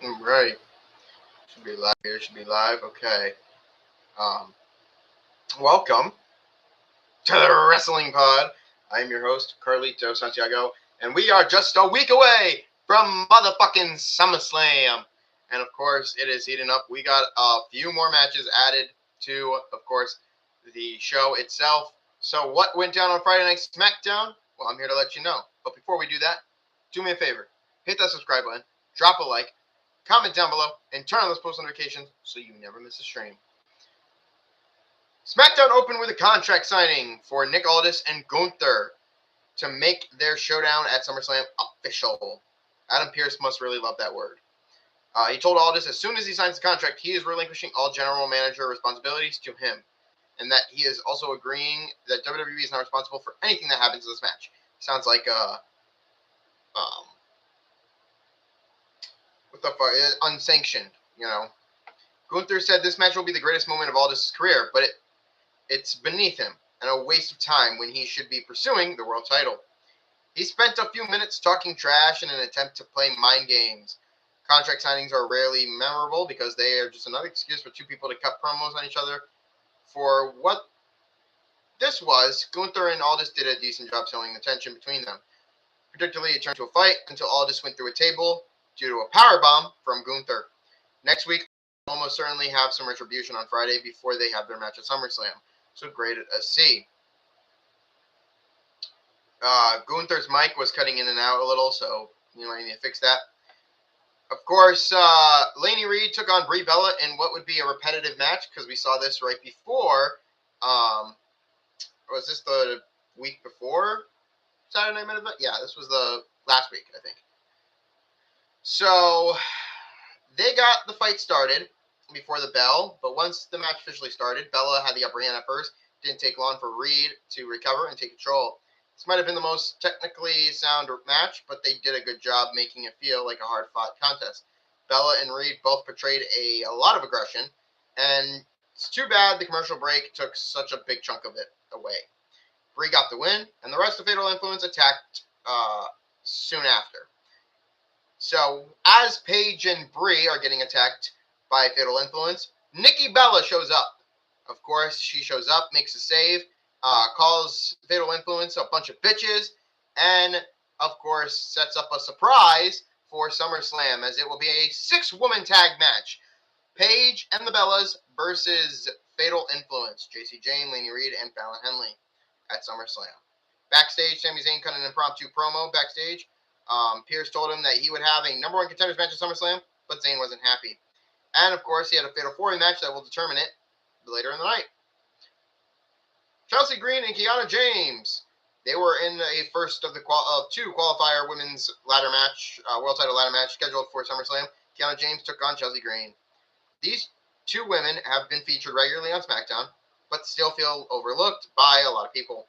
Right. Should be live here. Should be live. Okay. Um, Welcome to the Wrestling Pod. I am your host, Carlito Santiago, and we are just a week away from motherfucking SummerSlam. And of course, it is heating up. We got a few more matches added to, of course, the show itself. So, what went down on Friday Night SmackDown? Well, I'm here to let you know. But before we do that, do me a favor hit that subscribe button, drop a like, comment down below, and turn on those post notifications so you never miss a stream. SmackDown opened with a contract signing for Nick Aldis and Gunther to make their showdown at SummerSlam official. Adam Pearce must really love that word. He told Aldis as soon as he signs the contract, he is relinquishing all general manager responsibilities to him, and that he is also agreeing that WWE is not responsible for anything that happens in this match. Sounds like what the fuck, unsanctioned, you know. Gunther said this match will be the greatest moment of Aldis' career, but it's beneath him and a waste of time when he should be pursuing the world title. He spent a few minutes talking trash in an attempt to play mind games. Contract signings are rarely memorable because they are just another excuse for two people to cut promos on each other. For what this was, Gunther and Aldis did a decent job selling the tension between them. Predictably, it turned to a fight until Aldis went through a table due to a powerbomb from Gunther. Next week, we'll almost certainly have some retribution on Friday before they have their match at SummerSlam. So great at C. Gunther's mic was cutting in and out a little, so you might need to fix that. Of course, Laney Reed took on Brie Bella in what would be a repetitive match because we saw this right before. Was this the week before Saturday Night Main Event? Yeah, this was the last week, I think. So they got the fight started before the bell, but once the match officially started, Bella had the upper hand at first. Didn't take long for Reed to recover and take control. This might have been the most technically sound match, but they did a good job making it feel like a hard-fought contest. Bella and Reed both portrayed a lot of aggression, and it's too bad the commercial break took such a big chunk of it away. Brie got the win, and the rest of Fatal Influence attacked soon after. So, as Paige and Brie are getting attacked by Fatal Influence, Nikki Bella shows up. Of course, she shows up, makes a save, calls Fatal Influence a bunch of bitches, and, of course, sets up a surprise for SummerSlam, as it will be a 6-woman tag match. Paige and the Bellas versus Fatal Influence, JC Jane, Laney Reed, and Fallon Henley at SummerSlam. Backstage, Sami Zayn cut an impromptu promo backstage. Pierce told him that he would have a number one contenders match at SummerSlam, but Zayn wasn't happy. And, of course, he had a Fatal 4-Way match that will determine it later in the night. Chelsea Green and Kiana James. They were in a first of the two qualifier women's ladder match, world title ladder match scheduled for SummerSlam. Kiana James took on Chelsea Green. These two women have been featured regularly on SmackDown, but still feel overlooked by a lot of people.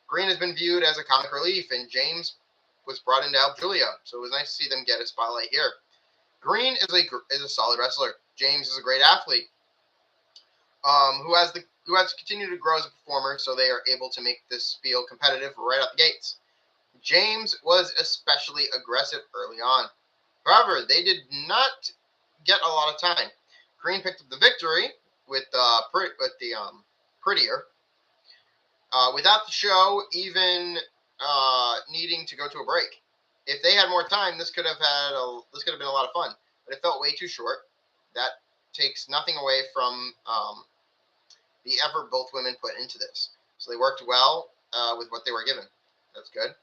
Green has been viewed as a comic relief, and James was brought in to help Julia, so it was nice to see them get a spotlight here. Green is a solid wrestler. James is a great athlete, who has to continue to grow as a performer, so they are able to make this feel competitive right out the gates. James was especially aggressive early on. However, they did not get a lot of time. Green picked up the victory with Prettier, without the show even needing to go to a break. If they had more time, this could have been a lot of fun, but it felt way too short. That takes nothing away from the effort both women put into this. So they worked well with what they were given. That's good.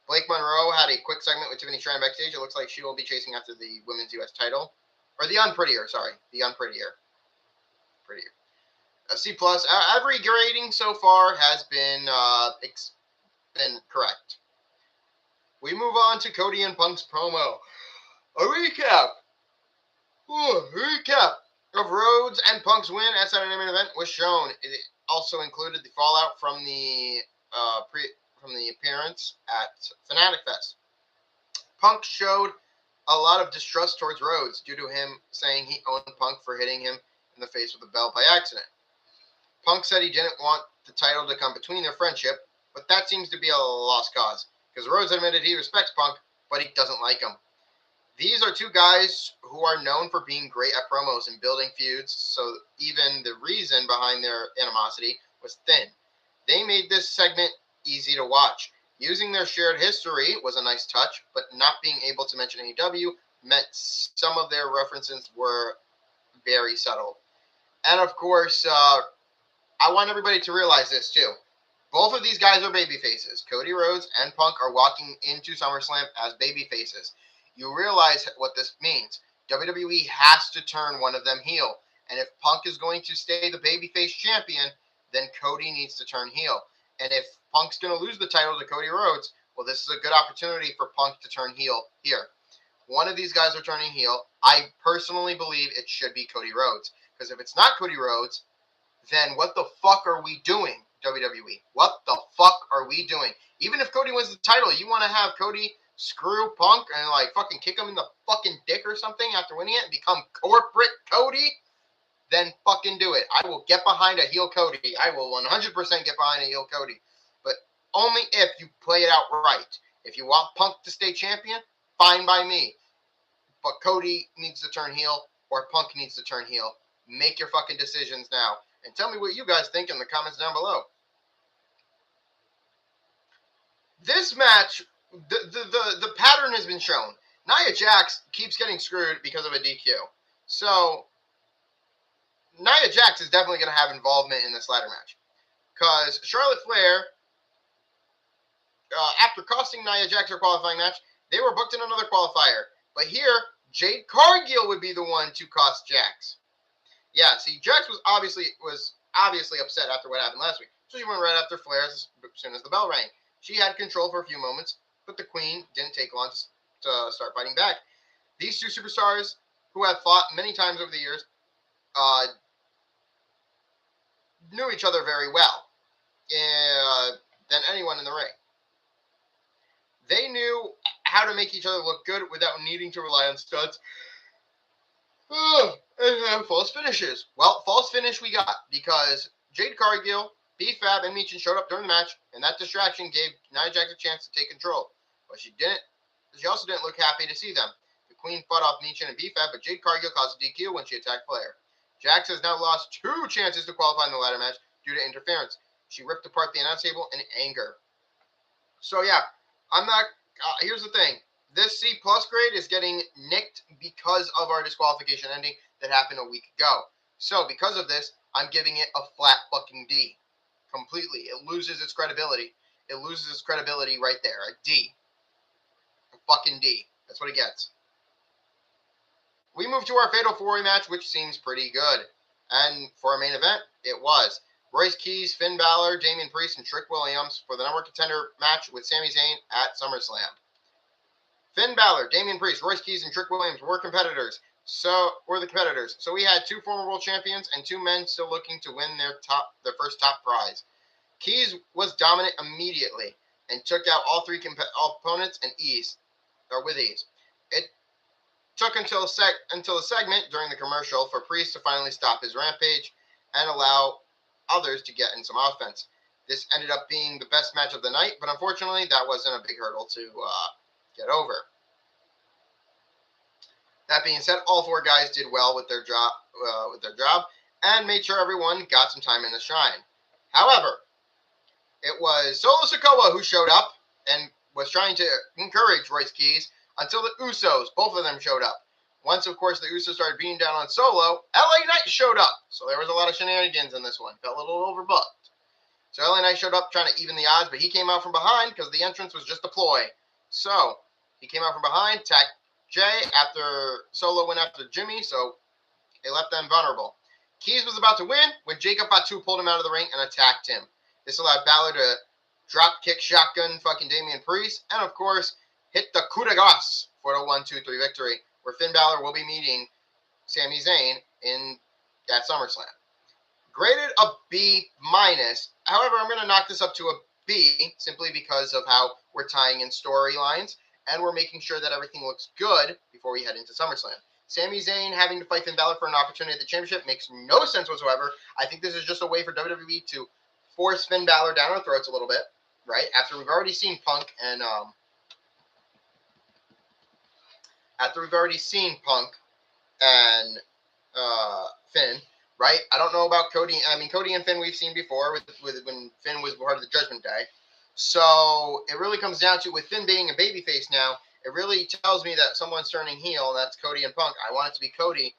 Blake Monroe had a quick segment with Tiffany Stratton backstage. It looks like she will be chasing after the women's U.S. title. Or the Unprettier, sorry. The Unprettier. Prettier. C+. Every rating so far has been correct. We move on to Cody and Punk's promo. A recap of Rhodes and Punk's win at Saturday Night Main Event was shown. It also included the fallout from the appearance at Fanatic Fest. Punk showed a lot of distrust towards Rhodes due to him saying he owned Punk for hitting him in the face with a bell by accident. Punk said he didn't want the title to come between their friendship, but that seems to be a lost cause, because Rhodes admitted he respects Punk, but he doesn't like him. These are two guys who are known for being great at promos and building feuds, so even the reason behind their animosity was thin. They made this segment easy to watch. Using their shared history was a nice touch, but not being able to mention AEW meant some of their references were very subtle. And of course, I want everybody to realize this too. Both of these guys are baby faces. Cody Rhodes and Punk are walking into SummerSlam as baby faces. You realize what this means. WWE has to turn one of them heel. And if Punk is going to stay the babyface champion, then Cody needs to turn heel. And if Punk's going to lose the title to Cody Rhodes, well, this is a good opportunity for Punk to turn heel here. One of these guys are turning heel. I personally believe it should be Cody Rhodes. Because if it's not Cody Rhodes, then what the fuck are we doing, WWE? What the fuck are we doing? Even if Cody wins the title, you want to have Cody screw Punk and like fucking kick him in the fucking dick or something after winning it and become corporate Cody? Then fucking do it. I will get behind a heel Cody. I will 100% get behind a heel Cody. But only if you play it out right. If you want Punk to stay champion, fine by me. But Cody needs to turn heel or Punk needs to turn heel. Make your fucking decisions now. And tell me what you guys think in the comments down below. This match, the pattern has been shown. Nia Jax keeps getting screwed because of a DQ. So, Nia Jax is definitely going to have involvement in this ladder match. Because Charlotte Flair, after costing Nia Jax her qualifying match, they were booked in another qualifier. But here, Jade Cargill would be the one to cost Jax. Yeah, see, Jax was obviously upset after what happened last week. So she went right after Flair as soon as the bell rang. She had control for a few moments, but the Queen didn't take long to start fighting back. These two superstars, who have fought many times over the years, knew each other very well than anyone in the ring. They knew how to make each other look good without needing to rely on studs. And false finishes. Well, false finish we got because Jade Cargill, B-Fab, and Meechin showed up during the match, and that distraction gave Nia Jax a chance to take control. But she didn't. She also didn't look happy to see them. The Queen fought off Meechin and B-Fab, but Jade Cargill caused a DQ when she attacked Flair. Jax has now lost 2 chances to qualify in the ladder match due to interference. She ripped apart the announce table in anger. So yeah, I'm not. Here's the thing. This C+ grade is getting nicked because of our disqualification ending that happened a week ago. So because of this, I'm giving it a flat fucking D. Completely. It loses its credibility. It loses its credibility right there. A D. A fucking D. That's what it gets. We move to our Fatal 4-Way match, which seems pretty good. And for a main event, it was. Royce Keys, Finn Balor, Damian Priest, and Trick Williams for the number one contender match with Sami Zayn at SummerSlam. Finn Balor, Damian Priest, Royce Keys, and Trick Williams were competitors. So we had 2 former world champions and 2 men still looking to win their first top prize. Keys was dominant immediately and took out all 3 opponents with ease. It took until the segment during the commercial for Priest to finally stop his rampage and allow others to get in some offense. This ended up being the best match of the night, but unfortunately that wasn't a big hurdle to get over. That being said, all 4 guys did well with their job and made sure everyone got some time in the shine. However, it was Solo Sikoa who showed up and was trying to encourage Royce Keys until the Usos, both of them, showed up. Once, of course, the Usos started beating down on Solo, LA Knight showed up. So there was a lot of shenanigans in this one. Felt a little overbooked. So LA Knight showed up trying to even the odds, but he came out from behind because the entrance was just a ploy. So he came out from behind, attacked Jay after Solo went after Jimmy, so it left them vulnerable. Keys was about to win when Jacob Fatu pulled him out of the ring and attacked him. This allowed Balor to drop kick shotgun fucking Damian Priest, and of course, hit the coup de grace for the 1-2-3 victory, where Finn Balor will be meeting Sami Zayn at SummerSlam. Graded a B-. However, I'm going to knock this up to a B simply because of how we're tying in storylines and we're making sure that everything looks good before we head into SummerSlam. Sami Zayn having to fight Finn Balor for an opportunity at the championship makes no sense whatsoever. I think this is just a way for WWE to force Finn Balor down our throats a little bit, right? After we've already seen Punk and after we've already seen Punk and Finn, right? I don't know about Cody. I mean, Cody and Finn we've seen before with when Finn was part of the Judgment Day. So it really comes down to, with Finn being a babyface now, it really tells me that someone's turning heel, and that's Cody and Punk. I want it to be Cody,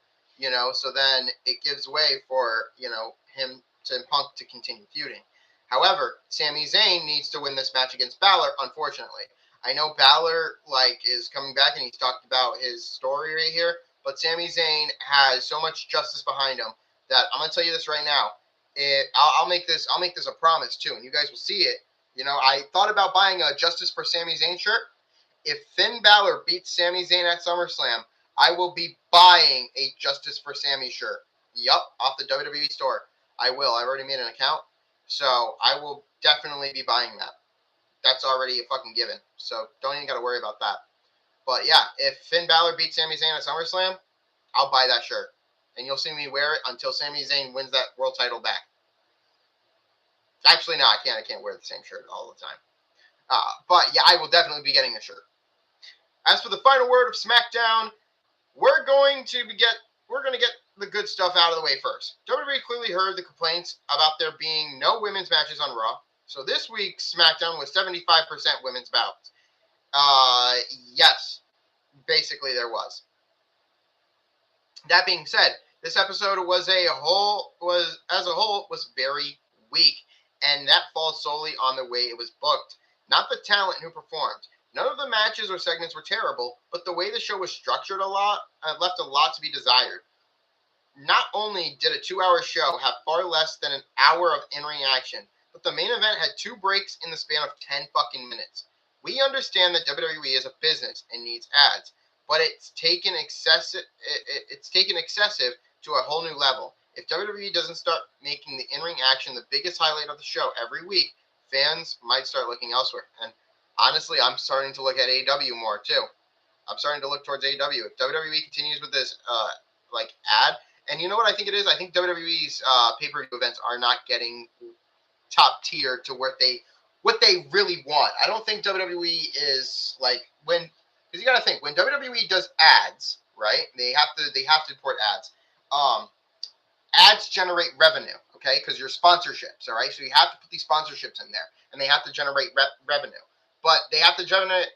so then it gives way for, him and Punk to continue feuding. However, Sami Zayn needs to win this match against Balor, unfortunately. I know Balor, is coming back, and he's talked about his story right here, but Sami Zayn has so much justice behind him that I'm gonna tell you this right now. I'll make this a promise too, and you guys will see it. I thought about buying a Justice for Sami Zayn shirt. If Finn Balor beats Sami Zayn at SummerSlam, I will be buying a Justice for Sami shirt. Yup, off the WWE store. I will. I've already made an account, so I will definitely be buying that. That's already a fucking given. So don't even got to worry about that. But yeah, if Finn Balor beats Sami Zayn at SummerSlam, I'll buy that shirt. And you'll see me wear it until Sami Zayn wins that world title back. Actually, no, I can't wear the same shirt all the time. But yeah, I will definitely be getting a shirt. As for the final word of SmackDown, we're going to get the good stuff out of the way first. WWE clearly heard the complaints about there being no women's matches on Raw. So this week's SmackDown was 75% women's bouts. Yes, basically there was. That being said, this episode was very weak, and that falls solely on the way it was booked, not the talent who performed. None of the matches or segments were terrible, but the way the show was structured left a lot to be desired. Not only did a 2-hour show have far less than an hour of in-ring action, but the main event had 2 breaks in the span of 10 fucking minutes. We understand that WWE is a business and needs ads, but it's taken excessive to a whole new level. If WWE doesn't start making the in-ring action the biggest highlight of the show every week, fans might start looking elsewhere. And honestly, I'm starting to look at AEW more too. I'm starting to look towards AEW. If WWE continues with this ad, and you know what I think it is? I think WWE's pay-per-view events are not getting top tier to what they really want. I don't think WWE is because you got to think, when WWE does ads, right? They have to report ads. Ads generate revenue, okay? Because you're sponsorships, all right? So you have to put these sponsorships in there, and they have to generate revenue. But they have to generate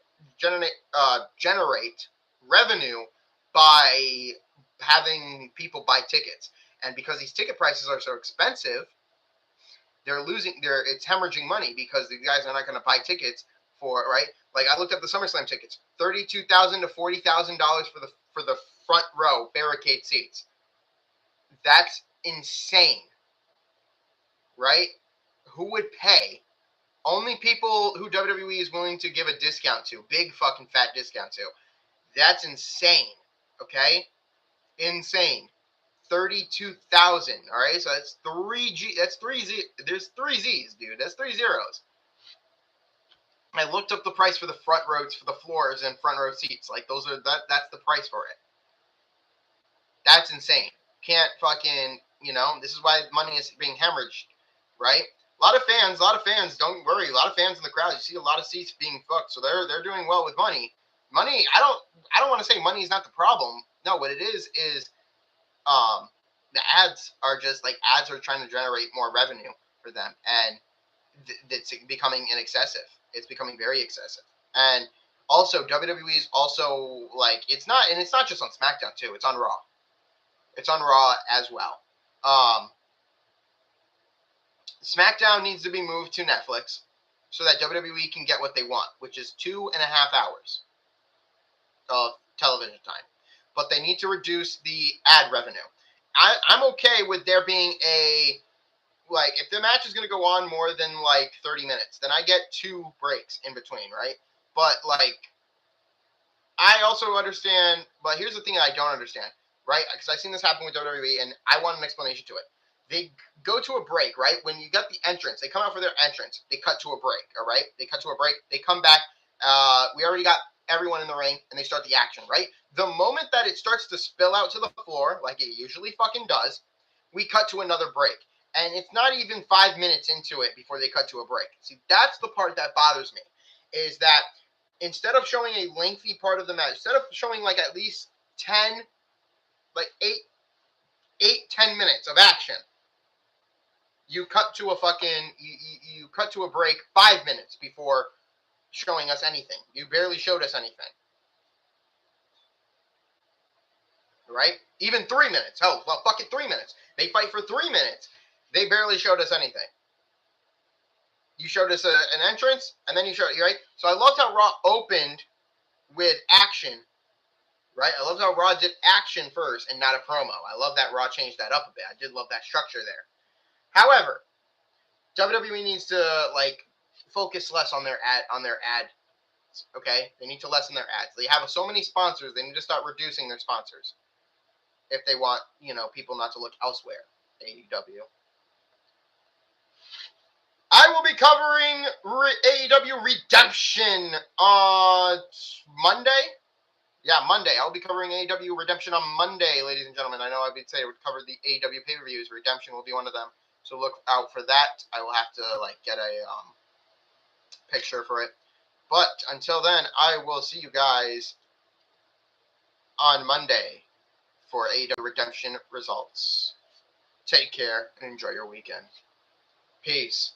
revenue by having people buy tickets. And because these ticket prices are so expensive, it's hemorrhaging money, because the guys are not going to buy tickets for, right? Like, I looked up the SummerSlam tickets, $32,000 to $40,000 for the front row barricade seats. That's insane, right? Who would pay? Only people who WWE is willing to give a discount to, big fucking fat discount to. That's insane, okay? Insane. 32,000, all right? So that's 3G. That's 3Z. There's 3 Z's, dude. That's 3 zeros. I looked up the price for the front rows, for the floors and front row seats. That's the price for it. That's insane. Can't fucking, this is why money is being hemorrhaged, right? A lot of fans, don't worry. A lot of fans in the crowd. You see a lot of seats being booked, so they're doing well with money. Money, I don't want to say money is not the problem. No, what it is the ads are just ads are trying to generate more revenue for them, and it's becoming excessive. It's becoming very excessive. And also WWE is also it's not just on SmackDown too. It's on Raw. It's on Raw as well. SmackDown needs to be moved to Netflix so that WWE can get what they want, which is 2.5 hours of television time. But they need to reduce the ad revenue. I'm okay with there being if the match is going to go on more than 30 minutes, then I get 2 breaks in between, right? But I also understand, but here's the thing I don't understand, right? Because I've seen this happen with WWE, and I want an explanation to it. They go to a break, right? When you got the entrance, they come out for their entrance. They cut to a break, all right? They cut to a break. They come back. We already got everyone in the ring, and they start the action, right? The moment that it starts to spill out to the floor, like it usually fucking does, we cut to another break. And it's not even 5 minutes into it before they cut to a break. See, that's the part that bothers me, is that instead of showing a lengthy part of the match, instead of showing like at least 10, like 10 minutes of action, you cut to a fucking, you cut to a break 5 minutes before showing us anything. You barely showed us anything. Right? Even 3 minutes. Hell, well, fuck it, 3 minutes. They fight for 3 minutes. They barely showed us anything. You showed us an entrance, and then you showed, right? So I loved how Raw opened with action, right? I loved how Raw did action first and not a promo. I love that Raw changed that up a bit. I did love that structure there. However, WWE needs to like focus less on their ad. Okay, they need to lessen their ads. They have so many sponsors. They need to start reducing their sponsors if they want, people not to look elsewhere. AEW. I will be covering AEW Redemption on Monday. Yeah, Monday. I'll be covering AEW Redemption on Monday, ladies and gentlemen. I know I would say I would cover the AEW pay-per-views. Redemption will be one of them. So look out for that. I will have to get a picture for it. But until then, I will see you guys on Monday for AEW Redemption results. Take care and enjoy your weekend. Peace.